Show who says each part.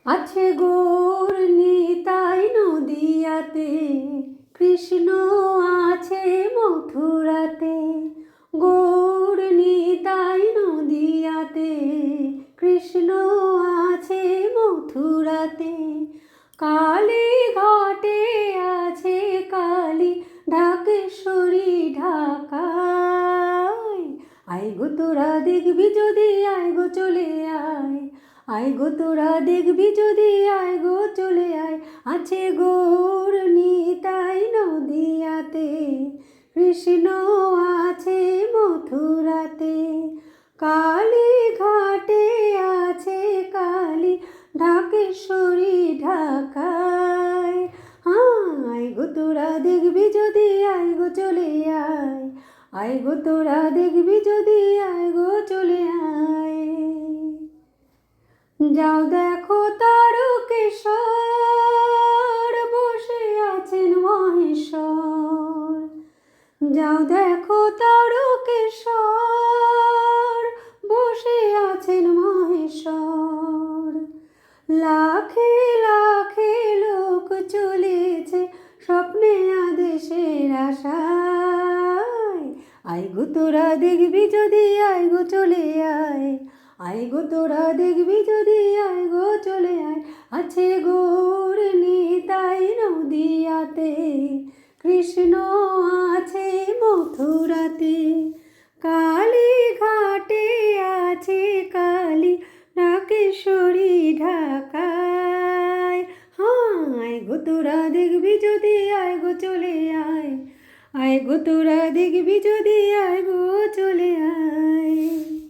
Speaker 1: আছে গৌর নিতাই নদিয়াতে, কৃষ্ণ আছে মথুরাতে। গৌর নিতাই নদিয়াতে, কৃষ্ণ আছে মথুরাতে। কালী ঘাটে আছে কালী, ঢাকেশ্বরী ঢাকায়। আয় গো তোরা দেখবি যদি, আয় গো চলে আয়। আয় গো তোরা দেখবি যদি, আয় গো চলে আয়। আছে গৌর নিতাই নদিয়াতে, কৃষ্ণ আছে মথুরাতে। কালী ঘাটে আছে কালী, ঢাকেশ্বরী ঢাকায়। আয় গো তোরা দেখবি যদি, আয় গো চলে আয়। আয় গো তোরা দেখবি যদি, আয় গো চলে আয়। যাও দেখো তারকেশ্বর, বসে আছেন মহেশ্বর। যাও দেখো তারকেশ্বর, বসে আছেন মহেশ্বর। লাখে লাখে লোক চলেছে স্বপ্নে আদেশের আশায়। আয় গো তোরা দেখবি যদি, আয় গো চলে আয়। আয় গো তোরা দেখবি যদি, আয় গো চলে আয়। আছে গৌর নিতাই নদিয়াতে, কৃষ্ণ আছে মথুরাতে। কালী ঘাটে আছে কালী, ঢাকেশ্বরী ঢাকায়। আয় গো তোরা দেখবি যদি, আয় গো চলে আয়। আয় গো তোরা দেখবি যদি, আয় গো চলে আয়।